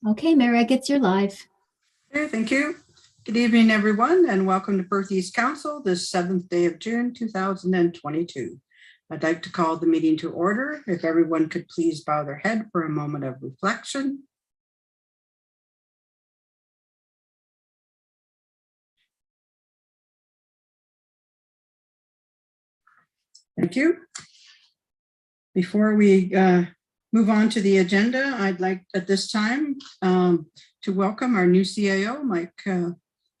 Okay, Merrick, it's your live. Okay, thank you. Good evening, everyone, and welcome to Perth East Council, this 7th day of June, 2022. I'd like to call the meeting to order. If everyone could please bow their head for a moment of reflection. Thank you. Before we move on to the agenda, I'd like at this time to welcome our new CAO, Mike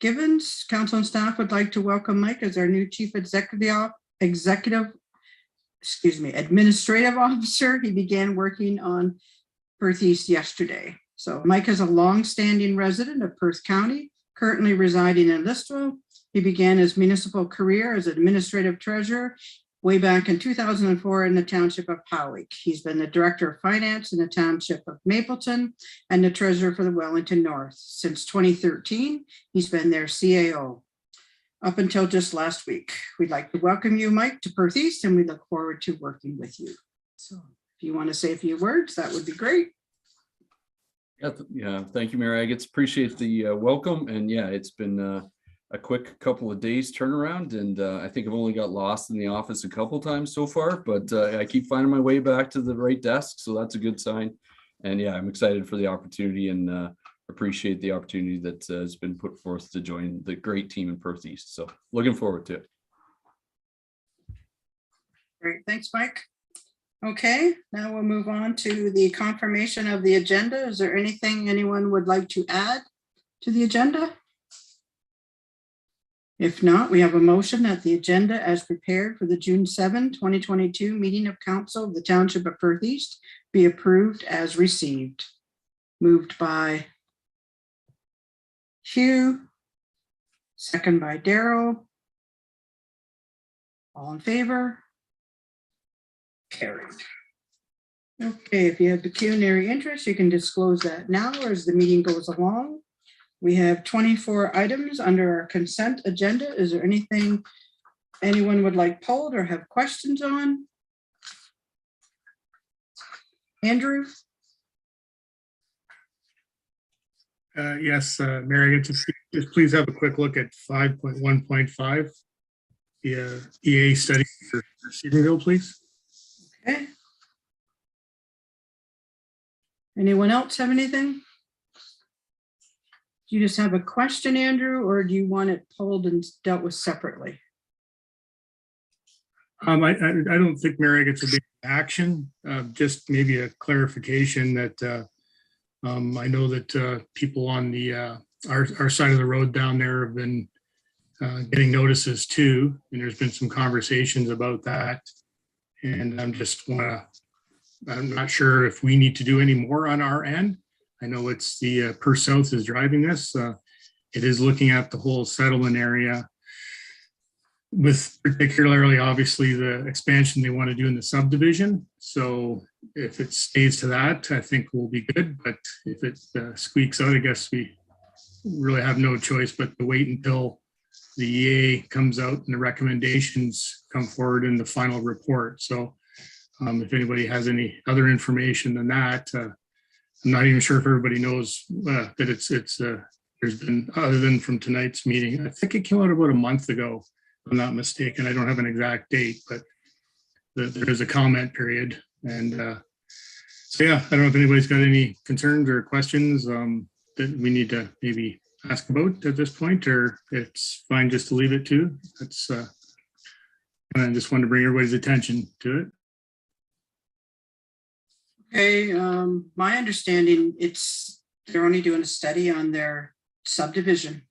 Givens. Council and staff would like to welcome Mike as our new Chief Administrative Officer. He began working on Perth East yesterday. So Mike is a long-standing resident of Perth County, currently residing in Listowel. He began his municipal career as administrative treasurer way back in 2004 in the Township of Howick. He's been the Director of Finance in the Township of Mapleton and the Treasurer for the Wellington North. Since 2013, he's been their CAO up until just last week. We'd like to welcome you, Mike, to Perth East, and we look forward to working with you. So if you want to say a few words, that would be great. Yeah, thank you, Mary. I appreciate the welcome. And yeah, it's been a quick couple of days turnaround, and I think I've only got lost in the office a couple times so far, but I keep finding my way back to the right desk, so that's a good sign. And yeah, I'm excited for the opportunity and appreciate the opportunity that has been put forth to join the great team in Perth East. So looking forward to it. Great, thanks, Mike. Okay, now we'll move on to the confirmation of the agenda. Is there anything anyone would like to add to the agenda? If not, we have a motion that the agenda as prepared for the June 7, 2022 meeting of Council of the Township of Perth East be approved as received. Moved by Hugh, second by Daryl. All in favor? Carried. Okay, if you have pecuniary interest, you can disclose that now or as the meeting goes along. We have 24 items under our consent agenda. Is there anything anyone would like pulled or have questions on? Andrew? Yes, Mary, just please have a quick look at 5.1.5, the EA study for Cedarville, please. Okay. Anyone else have anything? Do you just have a question, Andrew, or do you want it pulled and dealt with separately? I don't think Mary gets a big action, just maybe a clarification that I know that people on the our side of the road down there have been getting notices too, and there's been some conversations about that. And I'm not sure if we need to do any more on our end. I know it's the Perth South is driving this. It is looking at the whole settlement area with particularly obviously the expansion they want to do in the subdivision. So if it stays to that, I think we'll be good. But if it squeaks out, I guess we really have no choice but to wait until the EA comes out and the recommendations come forward in the final report. So if anybody has any other information than that, I'm not even sure if everybody knows that there's been, other than from tonight's meeting, I think it came out about a month ago, if I'm not mistaken. I don't have an exact date, but there is a comment period. And so, yeah, I don't know if anybody's got any concerns or questions that we need to maybe ask about at this point, or it's fine just to leave it to. That's I just wanted to bring everybody's attention to it. Okay, my understanding, they're only doing a study on their subdivision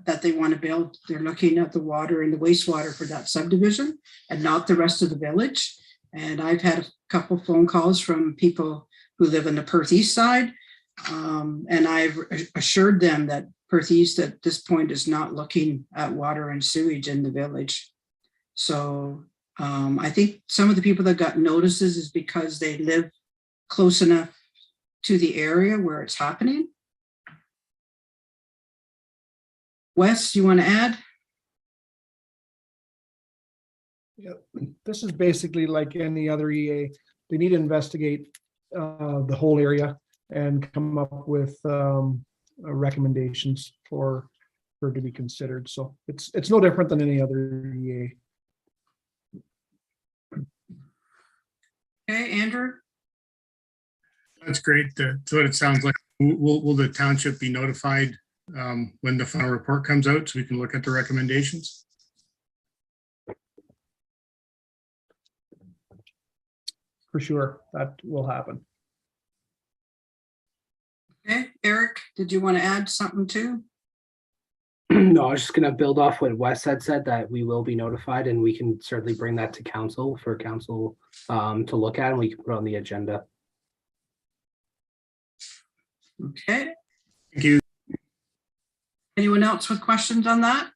that they want to build. They're looking at the water and the wastewater for that subdivision and not the rest of the village. And I've had a couple phone calls from people who live in the Perth East side. And I've assured them that Perth East at this point is not looking at water and sewage in the village. So I think some of the people that got notices is because they live close enough to the area where it's happening. Wes, you want to add? Yeah, this is basically like any other EA. They need to investigate the whole area and come up with recommendations for her to be considered. So it's no different than any other EA. Okay, Andrew? That's great. That's what it sounds like. Will the township be notified when the final report comes out so we can look at the recommendations? For sure, that will happen. Okay, Eric, did you want to add something too? No, I was just gonna build off what Wes had said, that we will be notified and we can certainly bring that to council for council to look at, and we can put on the agenda. Okay, Thank you. anyone else with questions on that?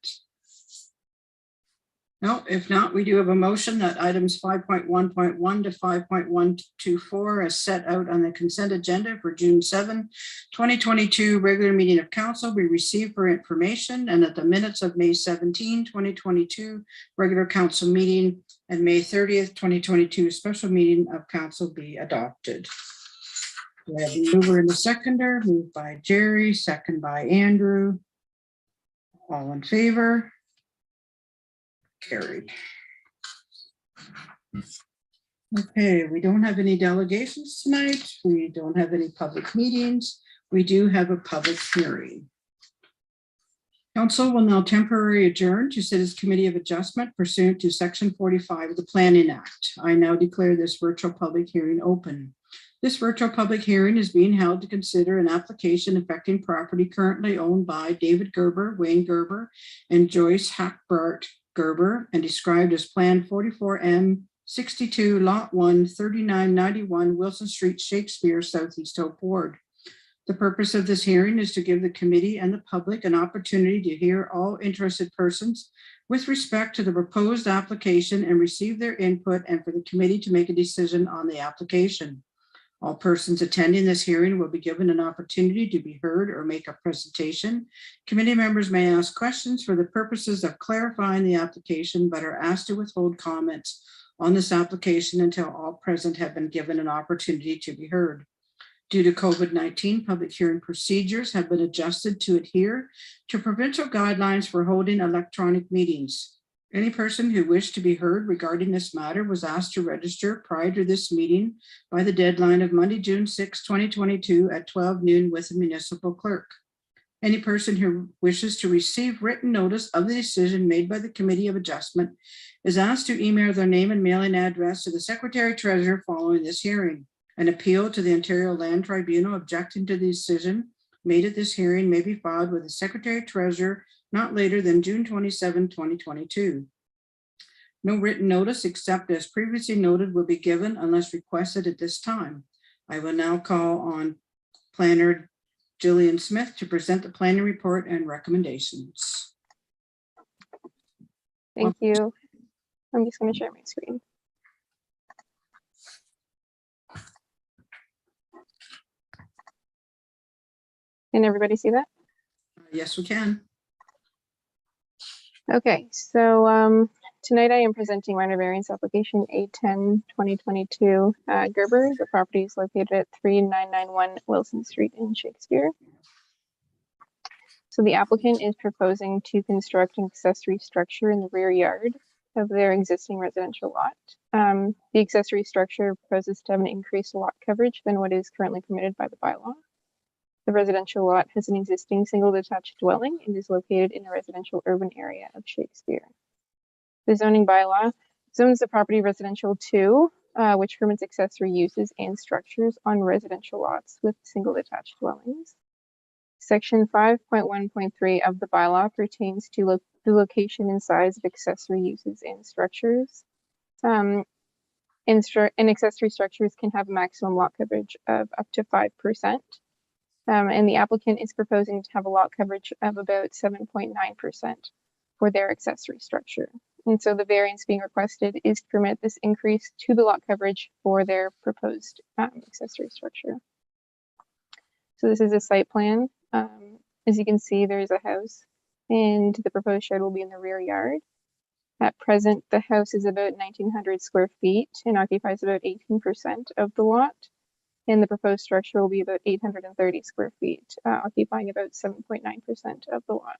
No, if not, we do have a motion that items 5.1.1 to 5.124 as set out on the consent agenda for June 7, 2022 regular meeting of council be received for information, and that the minutes of May 17, 2022 regular council meeting and May 30th, 2022 special meeting of council be adopted. We have the mover and the seconder, moved by Jerry, second by Andrew. All in favor? Carried. Okay, we don't have any delegations tonight. We don't have any public meetings. We do have a public hearing. Council will now temporarily adjourn to sit as Committee of Adjustment pursuant to Section 45 of the Planning Act. I now declare this virtual public hearing open. This virtual public hearing is being held to consider an application affecting property currently owned by David Gerber, Wayne Gerber, and Joyce Hackbart Gerber, and described as Plan 44M 62 Lot 1 3991 Wilson Street, Shakespeare, Southeast Hope Ward. The purpose of this hearing is to give the committee and the public an opportunity to hear all interested persons with respect to the proposed application and receive their input, and for the committee to make a decision on the application. All persons attending this hearing will be given an opportunity to be heard or make a presentation. Committee members may ask questions for the purposes of clarifying the application, but are asked to withhold comments on this application until all present have been given an opportunity to be heard. Due to COVID-19, public hearing procedures have been adjusted to adhere to provincial guidelines for holding electronic meetings. Any person who wished to be heard regarding this matter was asked to register prior to this meeting by the deadline of Monday, June 6, 2022 at 12 noon with the municipal clerk. Any person who wishes to receive written notice of the decision made by the Committee of Adjustment is asked to email their name and mailing address to the Secretary Treasurer following this hearing. An appeal to the Ontario Land Tribunal objecting to the decision made at this hearing may be filed with the Secretary Treasurer not later than June 27, 2022. No written notice except as previously noted will be given unless requested at this time. I will now call on Planner Jillian Smith to present the planning report and recommendations. Thank you. I'm just going to share my screen. Can everybody see that? Yes, we can. Okay, so tonight I am presenting minor variance application A10 2022 Gerber. The property is located at 3991 Wilson Street in Shakespeare. So the applicant is proposing to construct an accessory structure in the rear yard of their existing residential lot. The accessory structure proposes to have an increased lot coverage than what is currently permitted by the bylaw. The residential lot has an existing single detached dwelling and is located in a residential urban area of Shakespeare. The zoning bylaw zones the property residential 2, which permits accessory uses and structures on residential lots with single detached dwellings. Section 5.1.3 of the bylaw pertains to the location and size of accessory uses and structures. And accessory structures can have a maximum lot coverage of up to 5%. And the applicant is proposing to have a lot coverage of about 7.9% for their accessory structure. And so the variance being requested is to permit this increase to the lot coverage for their proposed accessory structure. So this is a site plan. As you can see, there's a house and the proposed shed will be in the rear yard. At present, the house is about 1,900 square feet and occupies about 18% of the lot. and the proposed structure will be about 830 square feet, occupying about 7.9% of the lot.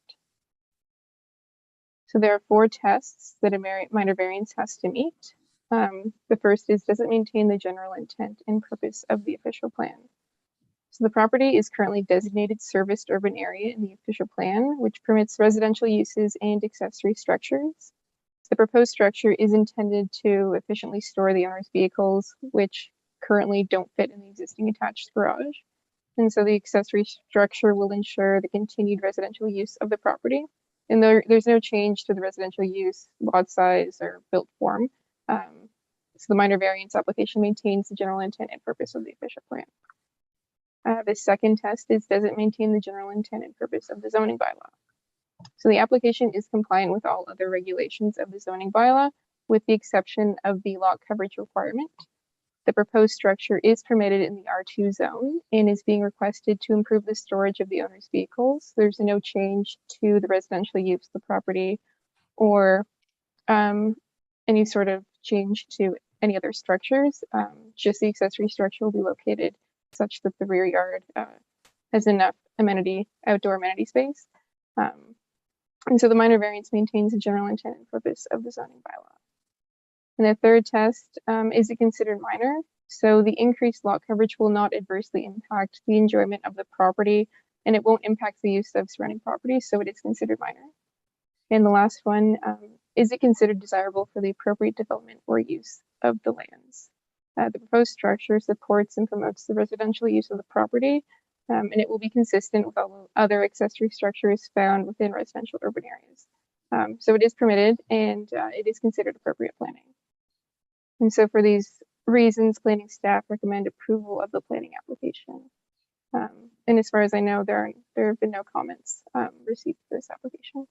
So there are 4 tests that a minor variance has to meet. The first is, does it maintain the general intent and purpose of the official plan? So the property is currently designated serviced urban area in the official plan, which permits residential uses and accessory structures. The proposed structure is intended to efficiently store the owner's vehicles, which currently don't fit in the existing attached garage. And so the accessory structure will ensure the continued residential use of the property. And there's no change to the residential use, lot size, or built form. So the minor variance application maintains the general intent and purpose of the official plan. The second test is, does it maintain the general intent and purpose of the zoning bylaw? So the application is compliant with all other regulations of the zoning bylaw, with the exception of the lot coverage requirement. The proposed structure is permitted in the R2 zone and is being requested to improve the storage of the owner's vehicles. There's no change to the residential use of the property or any sort of change to any other structures. Just the accessory structure will be located such that the rear yard has enough outdoor amenity space. And so the minor variance maintains the general intent and purpose of the zoning bylaw. And the third test, is it considered minor? So the increased lot coverage will not adversely impact the enjoyment of the property, and it won't impact the use of surrounding properties, so it is considered minor. And the last one, is it considered desirable for the appropriate development or use of the lands? The proposed structure supports and promotes the residential use of the property, and it will be consistent with all other accessory structures found within residential urban areas. So it is permitted, and it is considered appropriate planning. And so for these reasons, planning staff recommend approval of the planning application. And as far as I know, there have been no comments received for this application.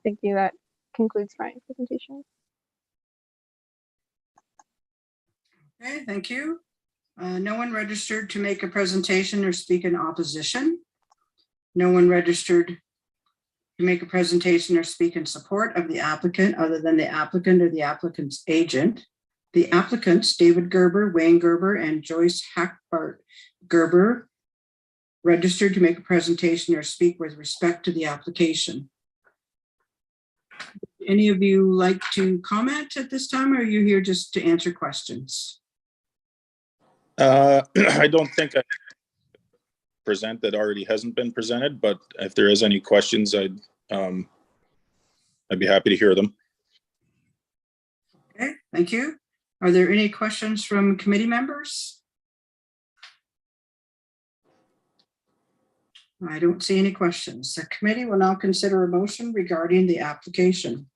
Thank you. That concludes my presentation. Okay, thank you. No one registered to make a presentation or speak in opposition. No one registered to make a presentation or speak in support of the applicant other than the applicant or the applicant's agent. The applicants, David Gerber, Wayne Gerber, and Joyce Hackbart Gerber, registered to make a presentation or speak with respect to the application. Any of you like to comment at this time, or are you here just to answer questions? I don't think I present that already hasn't been presented, but if there is any questions, I'd be happy to hear them. Okay, thank you. Are there any questions from committee members? I don't see any questions. The committee will now consider a motion regarding the application.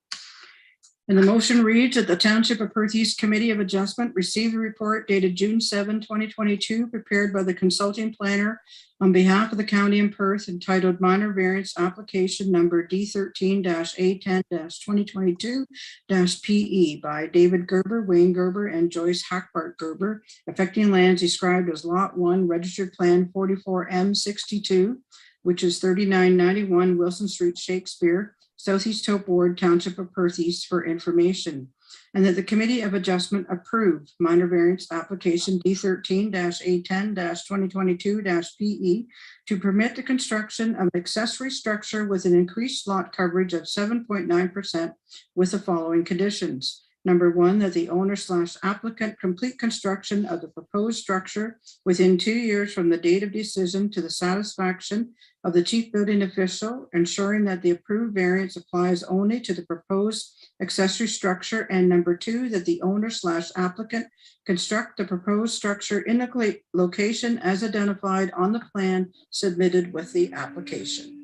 And the motion reads that the Township of Perth East Committee of Adjustment received a report dated June 7, 2022, prepared by the consulting planner on behalf of the county in Perth, entitled Minor Variance Application Number D13-A10-2022-PE by David Gerber, Wayne Gerber, and Joyce Hackbart Gerber, affecting lands described as Lot 1, Registered Plan 44M62, which is 3991 Wilson Street, Shakespeare, Southeast Hope Ward, Township of Perth East, for information, and that the Committee of Adjustment approved minor variance application D13-A10-2022-PE to permit the construction of an accessory structure with an increased lot coverage of 7.9% with the following conditions. Number 1, that the owner/applicant complete construction of the proposed structure within 2 years from the date of decision to the satisfaction of the chief building official, ensuring that the approved variance applies only to the proposed accessory structure. And number 2, that the owner/applicant construct the proposed structure in the location as identified on the plan submitted with the application.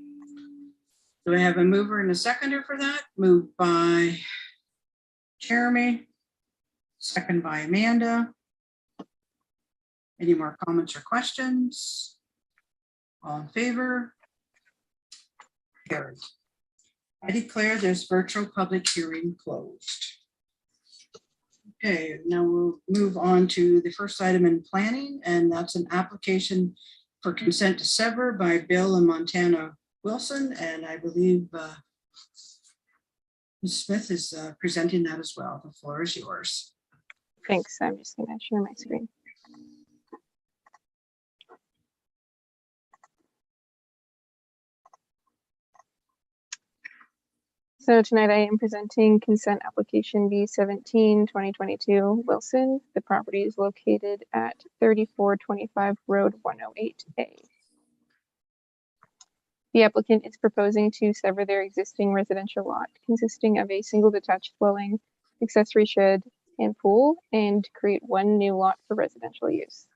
Do I have a mover and a seconder for that? Moved by Jeremy, second by Amanda. Any more comments or questions? All in favor? Carried. I declare this virtual public hearing closed. Okay, now we'll move on to the first item in planning, and that's an application for consent to sever by Bill and Montana Wilson, and I believe Ms. Smith is presenting that as well. The floor is yours. Thanks. I'm just going to share my screen. So tonight I am presenting consent application B17 2022 Wilson. The property is located at 3425 Road 108A. The applicant is proposing to sever their existing residential lot consisting of a single detached dwelling, accessory shed, and pool, and create one new lot for residential use.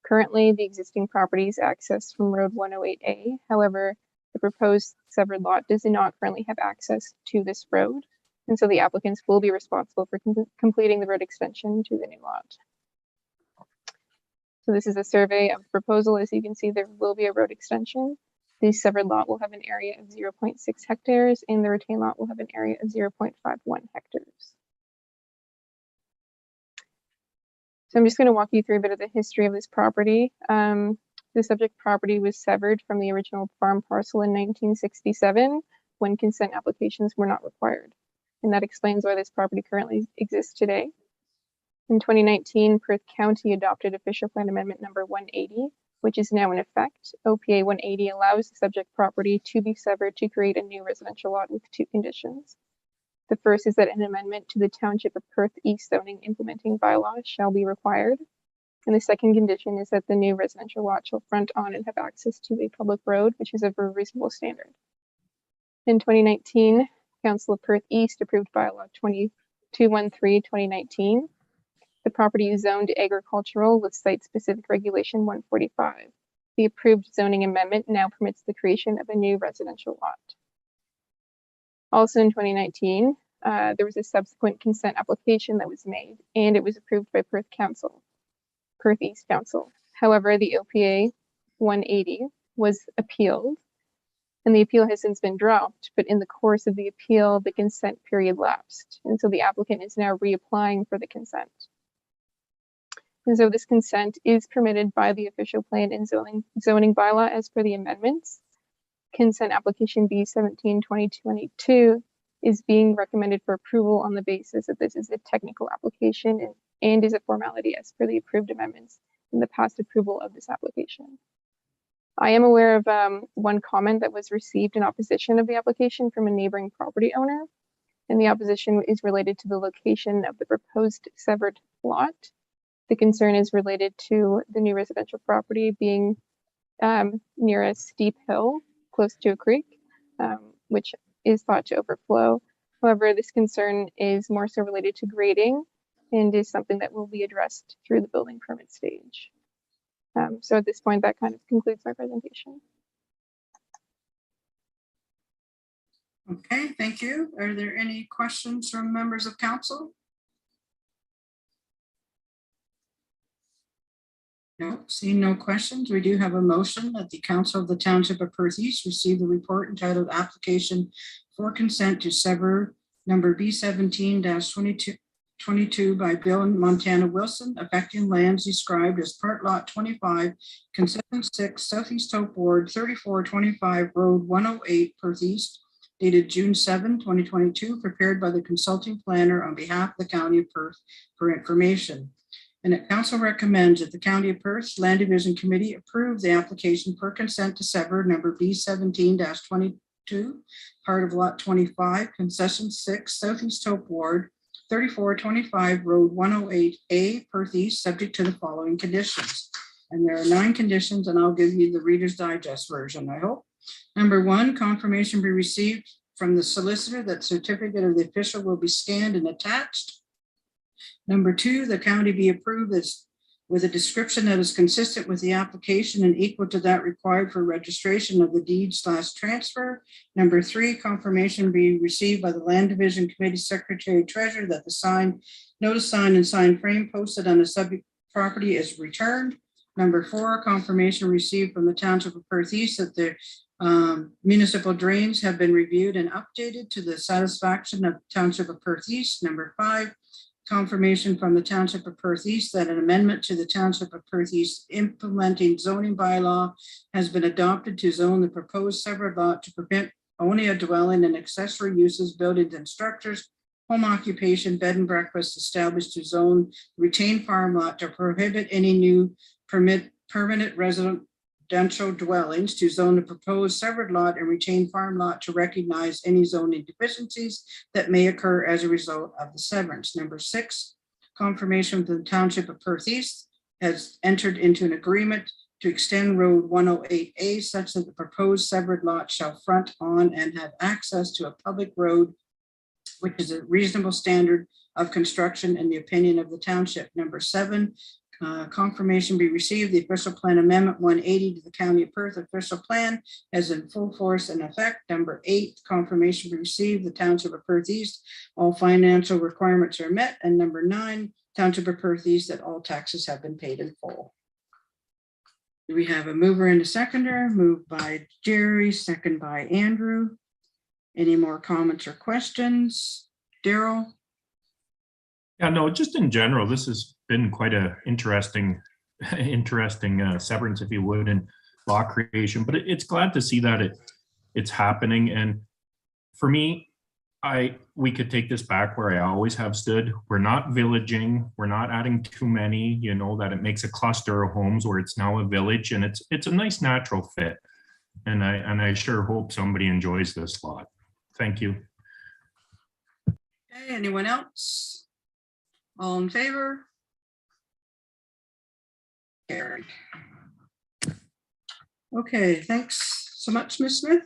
Currently, the existing property is accessed from Road 108A. However, the proposed severed lot does not currently have access to this road, and so the applicants will be responsible for completing the road extension to the new lot. So this is a survey of the proposal. As you can see, there will be a road extension. The severed lot will have an area of 0.6 hectares, and the retained lot will have an area of 0.51 hectares. So I'm just going to walk you through a bit of the history of this property. The subject property was severed from the original farm parcel in 1967 when consent applications were not required. And that explains why this property currently exists today. In 2019, Perth County adopted official plan amendment number 180, which is now in effect. OPA 180 allows the subject property to be severed to create a new residential lot with two conditions. The first is that an amendment to the Township of Perth East zoning implementing bylaw shall be required. And the second condition is that the new residential lot shall front on and have access to a public road, which is of a reasonable standard. In 2019, Council of Perth East approved bylaw 2213-2019. The property is zoned agricultural with site-specific regulation 145. The approved zoning amendment now permits the creation of a new residential lot. Also in 2019, there was a subsequent consent application that was made, and it was approved by Perth East Council. However, the OPA 180 was appealed, and the appeal has since been dropped, but in the course of the appeal, the consent period lapsed, and so the applicant is now reapplying for the consent. And so this consent is permitted by the official plan and zoning bylaw as per the amendments. Consent application B17 2022 is being recommended for approval on the basis that this is a technical application and is a formality as per the approved amendments in the past approval of this application. I am aware of one comment that was received in opposition of the application from a neighboring property owner, and the opposition is related to the location of the proposed severed lot. The concern is related to the new residential property being near a steep hill close to a creek, which is thought to overflow. However, this concern is more so related to grading and is something that will be addressed through the building permit stage. So at this point, that kind of concludes my presentation. Okay, thank you. Are there any questions from members of council? No, seeing no questions, we do have a motion that the Council of the Township of Perth East receive the report entitled Application for Consent to Sever number B17-22 by Bill and Montana Wilson, affecting lands described as Part Lot 25, Concession 6, Southeast Hope Ward, 3425 Road 108, Perth East, dated June 7, 2022, prepared by the consulting planner on behalf of the County of Perth for information. And that council recommends that the County of Perth Land Division Committee approve the application for consent to sever number B17-22, part of Lot 25, Concession 6, Southeast Hope Ward, 3425 Road 108A, Perth East, subject to the following conditions. And there are 9 conditions, and I'll give you the Reader's Digest version, I hope. Number 1, confirmation be received from the solicitor that certificate of the official will be scanned and attached. Number 2, the county be approved as with a description that is consistent with the application and equal to that required for registration of the deed/transfer. Number 3, confirmation be received by the Land Division Committee Secretary Treasurer that the notice sign and sign frame posted on the subject property is returned. Number 4, confirmation received from the Township of Perth East that the municipal drains have been reviewed and updated to the satisfaction of Township of Perth East. Number 5, confirmation from the Township of Perth East that an amendment to the Township of Perth East implementing zoning bylaw has been adopted to zone the proposed severed lot to permit only a dwelling and accessory uses, buildings and structures, home occupation, bed and breakfast established to zone retained farm lot to prohibit any new permanent resident residential dwellings to zone the proposed severed lot and retained farm lot to recognize any zoning deficiencies that may occur as a result of the severance. Number 6, confirmation that the Township of Perth East has entered into an agreement to extend Road 108A such that the proposed severed lot shall front on and have access to a public road, which is a reasonable standard of construction in the opinion of the township. Number 7, confirmation be received. The official plan amendment 180 to the County of Perth official plan is in full force and effect. Number 8, confirmation be received. The Township of Perth East, all financial requirements are met. And number 9, Township of Perth East, that all taxes have been paid in full. Do we have a mover and a seconder? Moved by Jerry, second by Andrew. Any more comments or questions? Daryl? Yeah, no, just in general, this has been quite a interesting severance, if you would, in law creation. But it's glad to see that it's happening. And for me, we could take this back where I always have stood. We're not villaging. We're not adding too many. You know that it makes a cluster of homes where it's now a village, and it's a nice natural fit. And I sure hope somebody enjoys this lot. Thank you. Okay, anyone else? All in favor? Carried. Okay, thanks so much, Ms. Smith.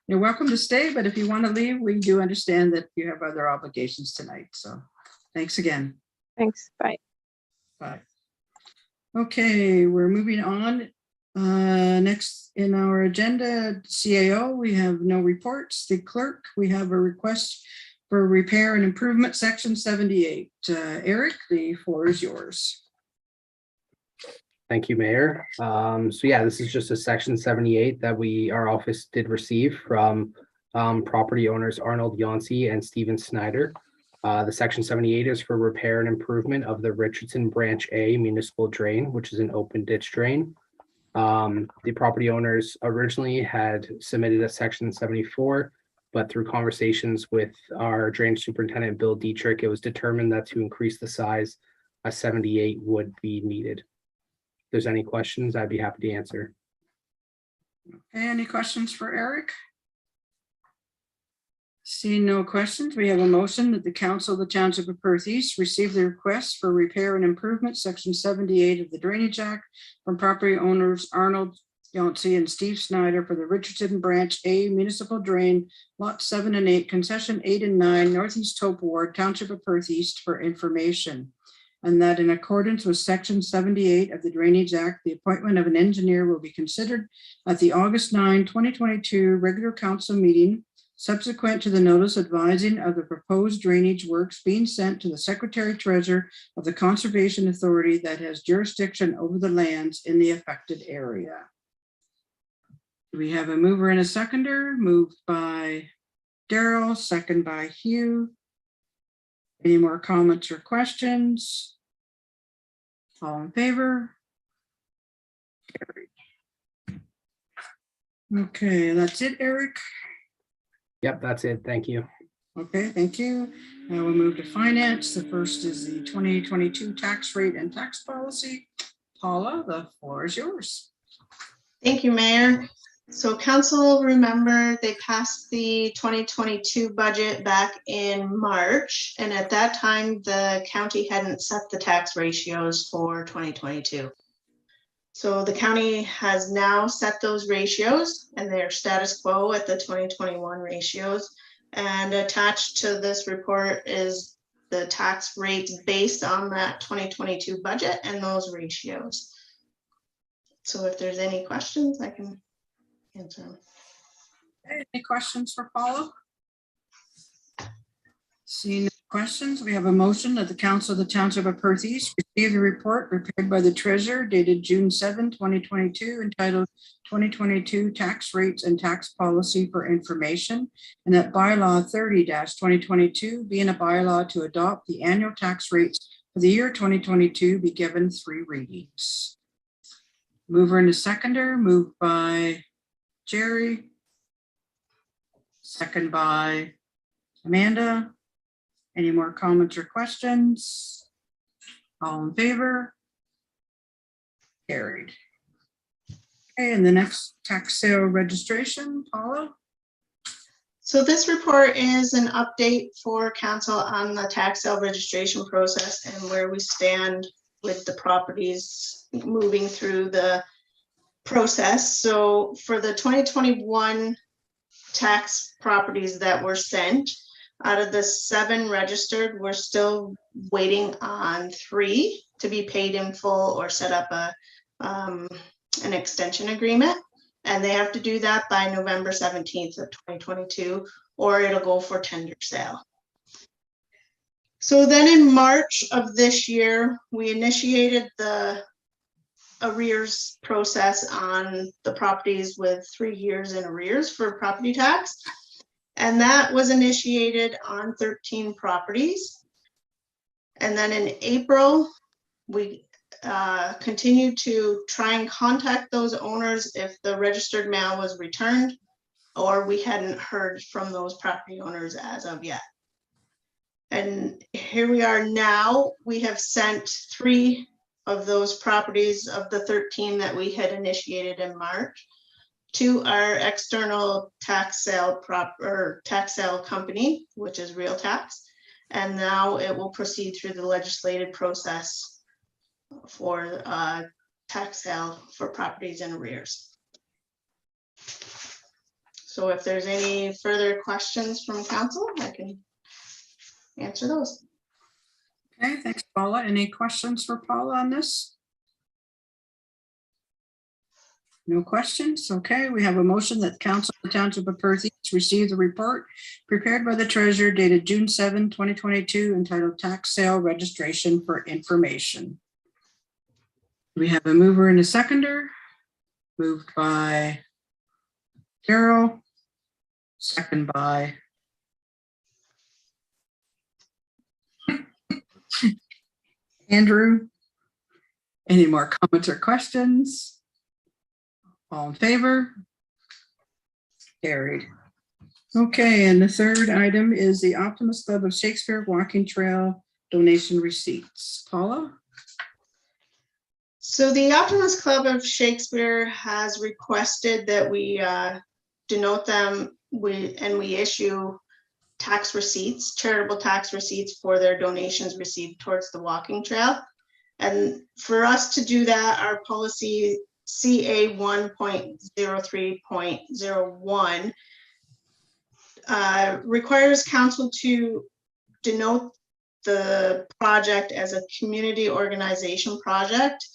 You're welcome to stay, but if you want to leave, we do understand that you have other obligations tonight. So thanks again. Thanks. Bye. Bye. Okay, we're moving on. Next in our agenda, CAO, we have no reports. The clerk, we have a request for repair and improvement, section 78. Eric, the floor is yours. Thank you, Mayor. So yeah, this is just a section 78 that our office did receive from property owners Arnold Yancey and Steven Snyder. The section 78 is for repair and improvement of the Richardson Branch A municipal drain, which is an open ditch drain. The property owners originally had submitted a section 74, but through conversations with our drainage superintendent, Bill Dietrich, it was determined that to increase the size, a 78 would be needed. If there's any questions, I'd be happy to answer. Okay, any questions for Eric? Seeing no questions, we have a motion that the Council of the Township of Perth East receive the request for repair and improvement, section 78 of the Drainage Act from property owners Arnold Yancey and Steve Snyder for the Richardson Branch A municipal drain, lot 7 and 8, concession 8 and 9, Northeast Tope Ward, Township of Perth East, for information. And that in accordance with section 78 of the Drainage Act, the appointment of an engineer will be considered at the August 9, 2022 regular council meeting, subsequent to the notice advising of the proposed drainage works being sent to the Secretary Treasurer of the Conservation Authority that has jurisdiction over the lands in the affected area. We have a mover and a seconder. Moved by Daryl, second by Hugh. Any more comments or questions? All in favor? Carried. Okay, that's it, Eric. Yep, that's it. Thank you. Okay, thank you. Now we'll move to finance. The first is the 2022 tax rate and tax policy. Paula, the floor is yours. Thank you, Mayor. So council, remember they passed the 2022 budget back in March, and at that time the county hadn't set the tax ratios for 2022. So the county has now set those ratios, and they're status quo at the 2021 ratios. And attached to this report is the tax rates based on that 2022 budget and those ratios. So if there's any questions, I can answer them. Okay, any questions for Paula? Seeing no questions, we have a motion that the Council of the Township of Perth East receive the report prepared by the Treasurer dated June 7, 2022, entitled 2022 Tax Rates and Tax Policy for Information, and that bylaw 30-2022 being a bylaw to adopt the annual tax rates for the year 2022 be given 3 readings. Mover and a seconder, moved by Jerry, second by Amanda. Any more comments or questions? All in favor? Carried. Okay, and the next tax sale registration, Paula? So this report is an update for council on the tax sale registration process and where we stand with the properties moving through the process. So for the 2021 tax properties that were sent, out of the 7 registered, we're still waiting on 3 to be paid in full or set up an extension agreement. And they have to do that by November 17th of 2022, or it'll go for tender sale. So then in March of this year, we initiated the arrears process on the properties with 3 years in arrears for property tax. And that was initiated on 13 properties. And then in April, we continued to try and contact those owners if the registered mail was returned, or we hadn't heard from those property owners as of yet. And here we are now. We have sent 3 of those properties of the 13 that we had initiated in March to our external tax sale company, which is Real Tax. And now it will proceed through the legislative process for tax sale for properties in arrears. So if there's any further questions from council, I can answer those. Okay, thanks, Paula. Any questions for Paula on this? No questions? Okay, we have a motion that council of the Township of Perth East receive the report prepared by the treasurer dated June 7, 2022, entitled Tax Sale Registration for Information. We have a mover and a seconder. Moved by Carol, second by Andrew. Any more comments or questions? All in favor? Carried. Okay, and the third item is the Optimist Club of Shakespeare Walking Trail donation receipts. Paula? So the Optimist Club of Shakespeare has requested that we denote them and we issue tax receipts, charitable tax receipts for their donations received towards the walking trail. And for us to do that, our policy CA 1.03.01 requires council to denote the project as a community organization project.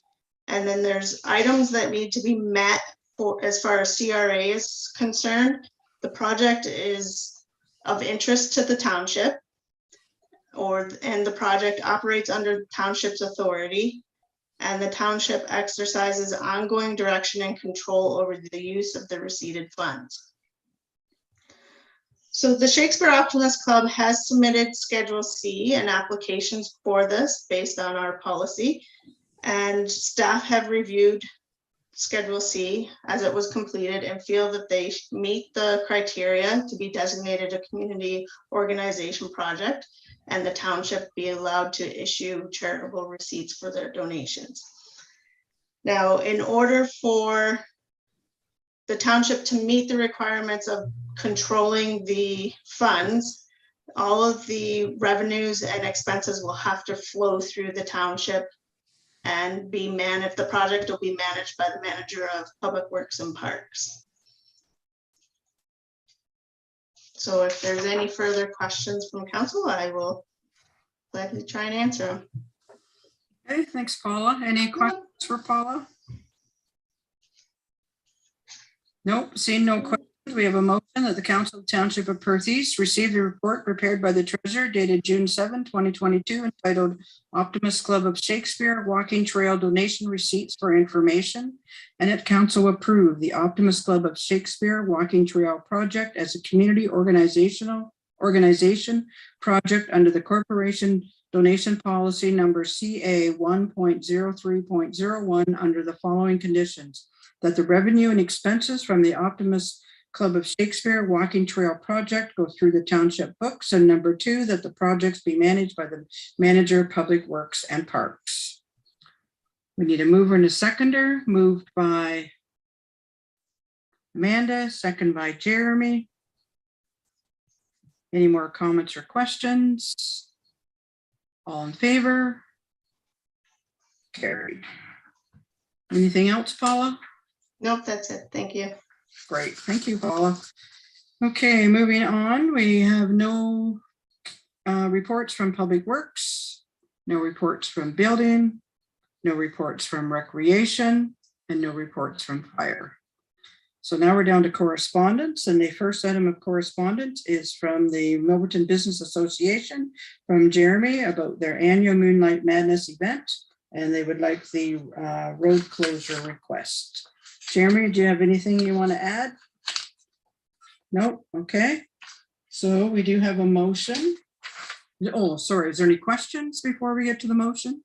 And then there's items that need to be met for as far as CRA is concerned. The project is of interest to the township, and the project operates under township's authority, and the township exercises ongoing direction and control over the use of the receipted funds. So the Shakespeare Optimist Club has submitted Schedule C and applications for this based on our policy, and staff have reviewed Schedule C as it was completed and feel that they meet the criteria to be designated a community organization project, and the township be allowed to issue charitable receipts for their donations. Now, in order for the township to meet the requirements of controlling the funds, all of the revenues and expenses will have to flow through the township and be managed. The project will be managed by the manager of Public Works and Parks. So if there's any further questions from council, I will gladly try and answer them. Okay, thanks, Paula. Any questions for Paula? Nope, seeing no questions. We have a motion that the Council of the Township of Perth East receive the report prepared by the treasurer dated June 7, 2022, entitled Optimist Club of Shakespeare Walking Trail Donation Receipts for Information, and that council approve the Optimist Club of Shakespeare Walking Trail project as a community organization project under the corporation donation policy number CA 1.03.01 under the following conditions: that the revenue and expenses from the Optimist Club of Shakespeare Walking Trail project go through the township books, and number 2, that the projects be managed by the manager of Public Works and Parks. We need a mover and a seconder. Moved by Amanda, second by Jeremy. Any more comments or questions? All in favor? Carried. Anything else, Paula? Nope, that's it. Thank you. Great, thank you, Paula. Okay, moving on, we have no reports from Public Works, no reports from Building, no reports from Recreation, and no reports from Fire. So now we're down to correspondence, and the first item of correspondence is from the Milverton Business Association from Jeremy about their annual Moonlight Madness event, and they would like the road closure request. Jeremy, do you have anything you want to add? Nope. Okay. So we do have a motion. Oh, sorry. Is there any questions before we get to the motion?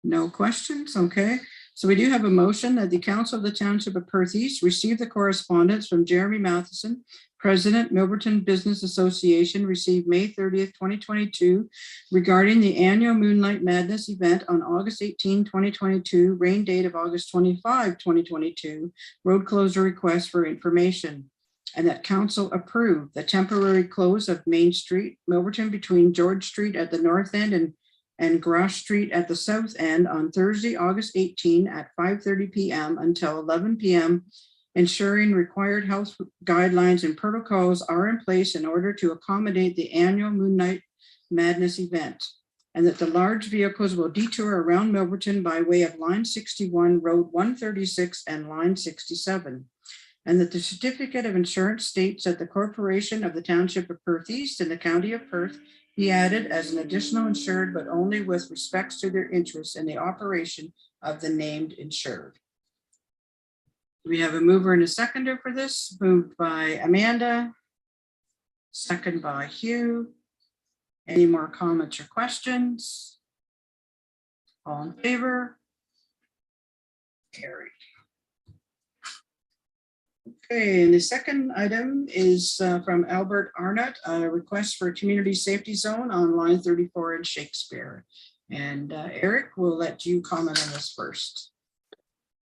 No questions. Okay. So we do have a motion that the Council of the Township of Perth East receive the correspondence from Jeremy Matheson, President, Milverton Business Association, received May 30th, 2022, regarding the annual Moonlight Madness event on August 18, 2022, rain date of August 25, 2022, road closure request for information, and that Council approved the temporary close of Main Street, Milverton, between George Street at the north end and Grosh Street at the south end on Thursday, August 18 at 5:30 p.m. until 11 p.m., ensuring required health guidelines and protocols are in place in order to accommodate the annual Moonlight Madness event, and that the large vehicles will detour around Milverton by way of Line 61, Road 136, and Line 67. And that the certificate of insurance states that the corporation of the Township of Perth East and the County of Perth be added as an additional insured, but only with respects to their interests in the operation of the named insured. We have a mover and a seconder for this. Moved by Amanda, second by Hugh. Any more comments or questions? All in favor? Carried. Okay, and the second item is from Albert Arnott, a request for a community safety zone on line 34 in Shakespeare. And Eric, we'll let you comment on this first.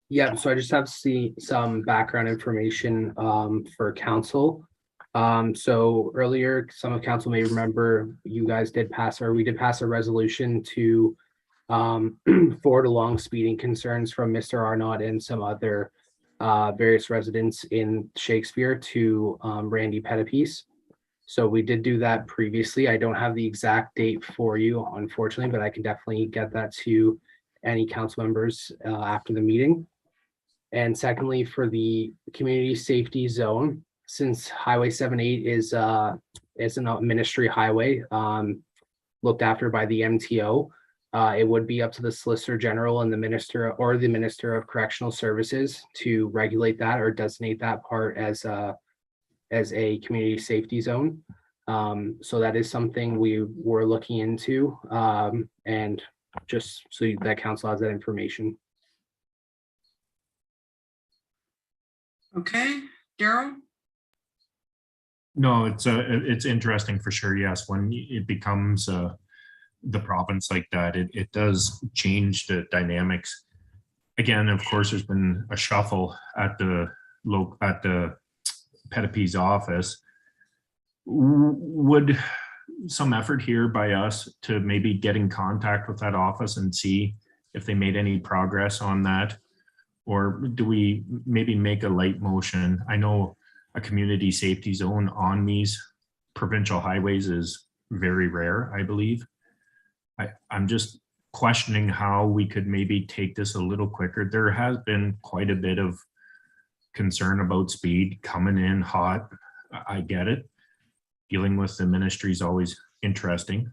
Yeah, so I just have to see some background information for council. So earlier, some of council may remember you guys did pass, or we did pass a resolution to forward along speeding concerns from Mr. Arnott and some other various residents in Shakespeare to Randy Pettipiece. So we did do that previously. I don't have the exact date for you, unfortunately, but I can definitely get that to any council members after the meeting. And secondly, for the community safety zone, since Highway 78 is an ministry highway looked after by the MTO, it would be up to the Solicitor General and the Minister of Correctional Services to regulate that or designate that part as a community safety zone. So that is something we were looking into, and just so that council has that information. Okay, Daryl? No, it's interesting for sure. Yes, when it becomes the province like that, it does change the dynamics. Again, of course, there's been a shuffle at the Pettipiece office. Would some effort here by us to maybe get in contact with that office and see if they made any progress on that? Or do we maybe make a light motion? I know a community safety zone on these provincial highways is very rare, I believe. I'm just questioning how we could maybe take this a little quicker. There has been quite a bit of concern about speed coming in hot. I get it. Dealing with the ministry is always interesting.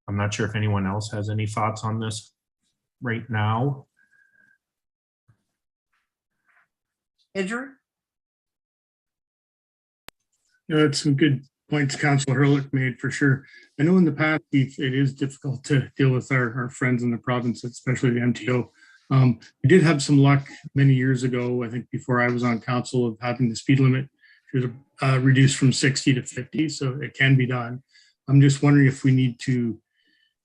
I'm not sure if anyone else has any thoughts on this right now. Andrew? Yeah, that's some good points Councilor Hurlick made for sure. I know in the past, it is difficult to deal with our friends in the province, especially the MTO. We did have some luck many years ago, I think before I was on council, of having the speed limit reduced from 60 to 50, so it can be done. I'm just wondering if we need to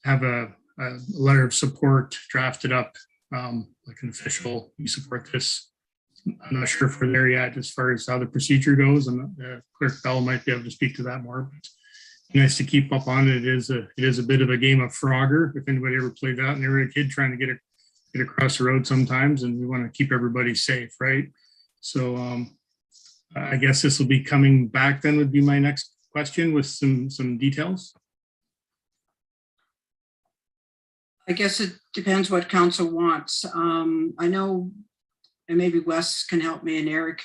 have a letter of support drafted up, like an official, you support this I'm not sure if we're there yet as far as how the procedure goes, and Clerk Bell might be able to speak to that more. But nice to keep up on it. It is a bit of a game of Frogger. If anybody ever played that and they were a kid trying to get across the road sometimes, and we want to keep everybody safe, right? So I guess this will be coming back then would be my next question with some details. I guess it depends what council wants. I know, and maybe Wes can help me and Eric.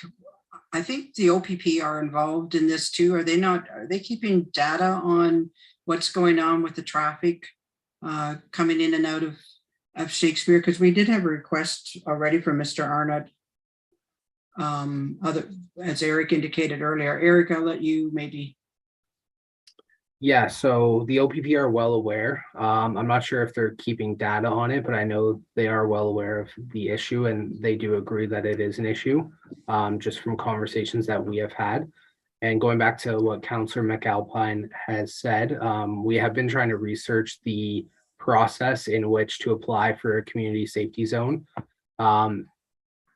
I think the OPP are involved in this too. Are they not? Are they keeping data on what's going on with the traffic coming in and out of Shakespeare? Because we did have a request already from Mr. Arnott. As Eric indicated earlier. Eric, I'll let you maybe. Yeah, so the OPP are well aware. I'm not sure if they're keeping data on it, but I know they are well aware of the issue, and they do agree that it is an issue, just from conversations that we have had. And going back to what Councillor McAlpine has said, we have been trying to research the process in which to apply for a community safety zone.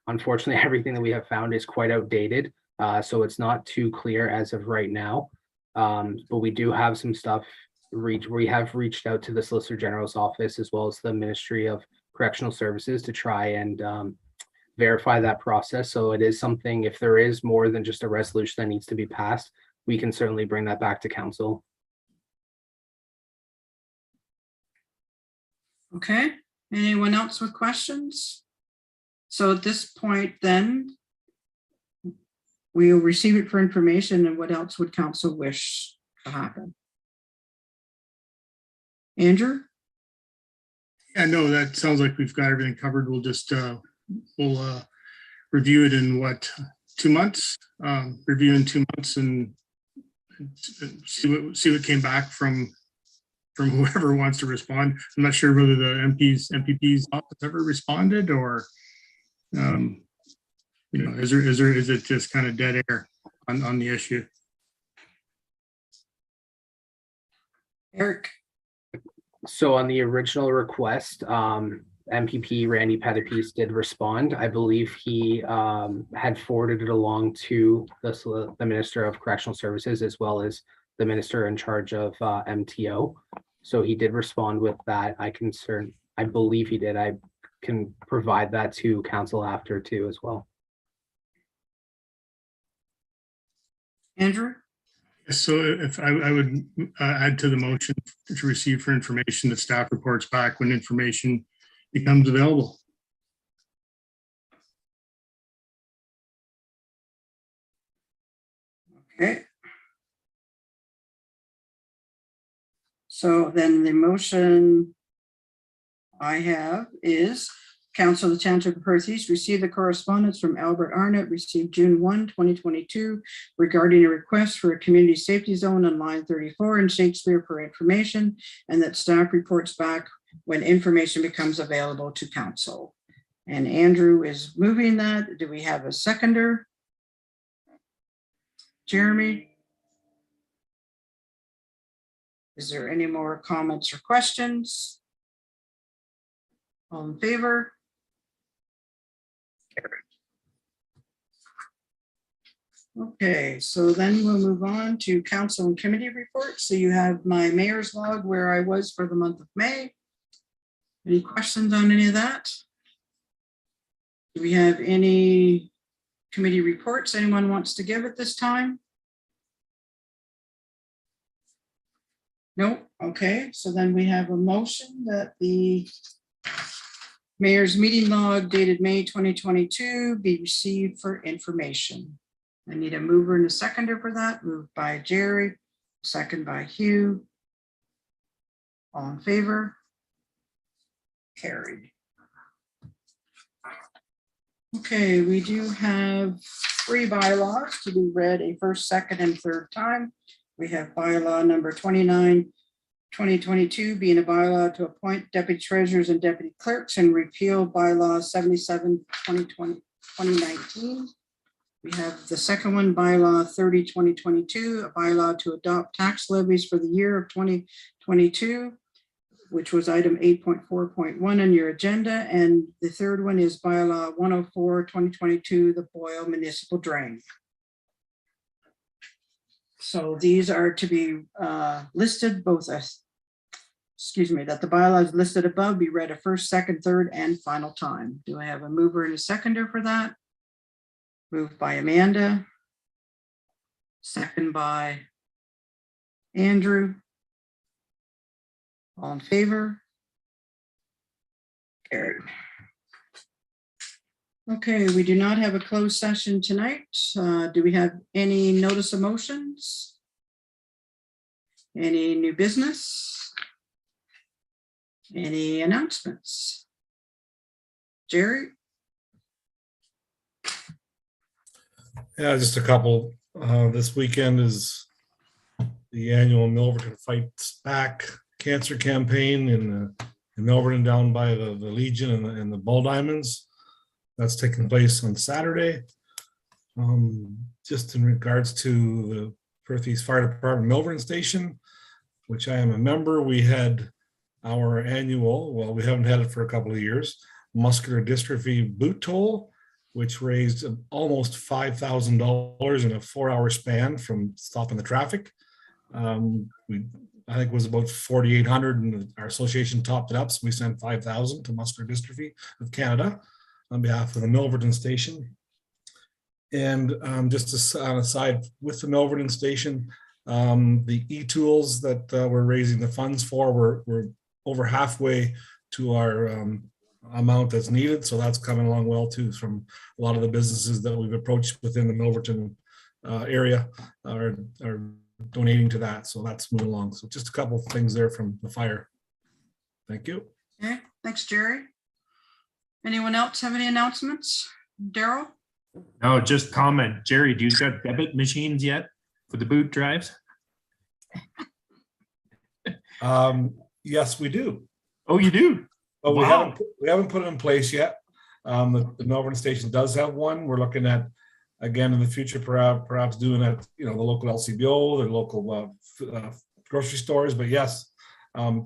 Unfortunately, everything that we have found is quite outdated, so it's not too clear as of right now. But we do have some stuff. We have reached out to the Solicitor General's office as well as the Ministry of Correctional Services to try and verify that process. So it is something, if there is more than just a resolution that needs to be passed, we can certainly bring that back to council. Okay, anyone else with questions? So at this point then, we'll receive it for information, and what else would council wish to happen? Andrew? Yeah, no, that sounds like we've got everything covered. We'll just we'll review it in what, 2 months? Review in 2 months and see what came back from whoever wants to respond. I'm not sure whether the MPP's office ever responded, or you know, is it just kind of dead air on the issue? Eric? So on the original request, MPP Randy Pettipies did respond. I believe he had forwarded it along to the Minister of Correctional Services as well as the Minister in charge of MTO. So he did respond with that. I believe he did. I can provide that to council after too as well. Andrew? So if I would add to the motion to receive for information that staff reports back when information becomes available. Okay. So then the motion I have is Council of the Township of Perth East received the correspondence from Albert Arnott received June 1, 2022 regarding a request for a community safety zone on line 34 in Shakespeare for information, and that staff reports back when information becomes available to council. And Andrew is moving that. Do we have a seconder? Jeremy? Is there any more comments or questions? All in favor? Okay, so then we'll move on to council and committee reports. So you have my mayor's log where I was for the month of May. Any questions on any of that? Do we have any committee reports anyone wants to give at this time? No? Okay, so then we have a motion that the mayor's meeting log dated May 2022 be received for information. I need a mover and a seconder for that. Moved by Jerry, second by Hugh. All in favor? Carried. Okay, we do have 3 bylaws to be read a first, second, and third time. We have bylaw number 29, 2022 being a bylaw to appoint deputy treasurers and deputy clerks and repeal bylaw 77, 2019. We have the second one, bylaw 30, 2022, a bylaw to adopt tax levies for the year of 2022. which was item 8.4.1 on your agenda. And the third one is bylaw 104, 2022, the Boyle Municipal Drain. So these are to be listed both as, that the bylaws listed above be read a first, second, third, and final time. Do I have a mover and a seconder for that? Moved by Amanda. Second by Andrew. All in favor? Carried. Okay, we do not have a closed session tonight. Do we have any notice of motions? Any new business? Any announcements? Jerry? Yeah, just a couple. This weekend is the annual Milverton Fights Back cancer campaign in Milverton down by the Legion and the Bull Diamonds. That's taking place on Saturday. Just in regards to the Perth East Fire Department Milverton Station, which I am a member, we had our annual, well, we haven't had it for a couple of years, muscular dystrophy boot toll, which raised almost $5,000 in a 4-hour span from stopping the traffic. I think it was about 4,800 and our association topped it up. So we sent 5,000 to Muscular Dystrophy of Canada on behalf of the Milverton Station. And just on a side with the Milverton Station, the e-tools that we're raising the funds for, we're over halfway to our amount that's needed. So that's coming along well too from a lot of the businesses that we've approached within the Milverton area are donating to that. So that's moving along. So just a couple of things there from the fire. Thank you. Okay, thanks, Jerry. Anyone else have any announcements? Daryl? No, just comment. Jerry, do you got debit machines yet for the boot drives? Yes, we do. Oh, you do? But Wow. we haven't put it in place yet. The Milverton Station does have one. We're looking at, again, in the future, perhaps doing it, the local LCBO, the local grocery stores. But yes,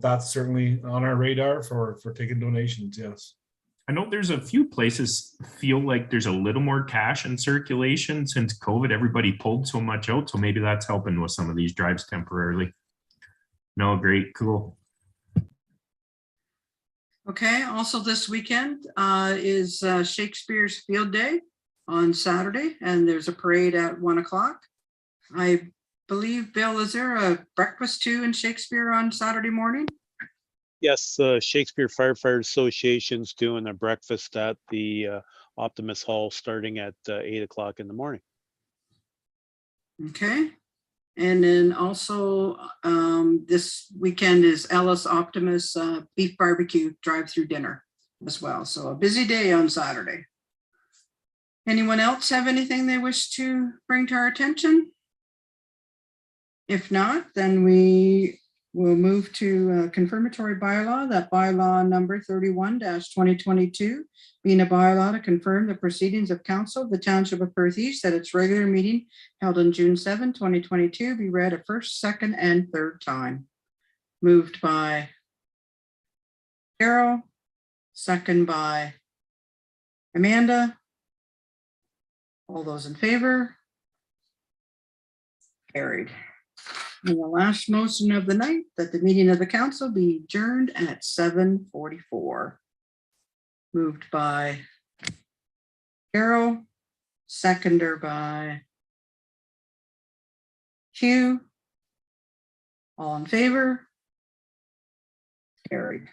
that's certainly on our radar for taking donations. Yes. I know there's a few places feel like there's a little more cash in circulation since COVID. Everybody pulled so much out. So maybe that's helping with some of these drives temporarily. No, great. Cool. Okay, also this weekend is Shakespeare's Field Day on Saturday, and there's a parade at 1 o'clock. I believe, Bill, is there a breakfast too in Shakespeare on Saturday morning? Yes, the Shakespeare Firefighter Association's doing a breakfast at the Optimus Hall starting at 8 o'clock in the morning. Okay. And then also this weekend is Ellis Optimus beef barbecue drive-through dinner as well. So a busy day on Saturday. Anyone else have anything they wish to bring to our attention? If not, then we will move to confirmatory bylaw, that bylaw number 31-2022, being a bylaw to confirm the proceedings of council of the Township of Perth East at its regular meeting held on June 7, 2022, be read a first, second, and third time. Moved by Carol, second by Amanda. All those in favor? Carried. And the last motion of the night, that the meeting of the council be adjourned at 7:44. Moved by Carol, seconder by Hugh. All in favor? Carried.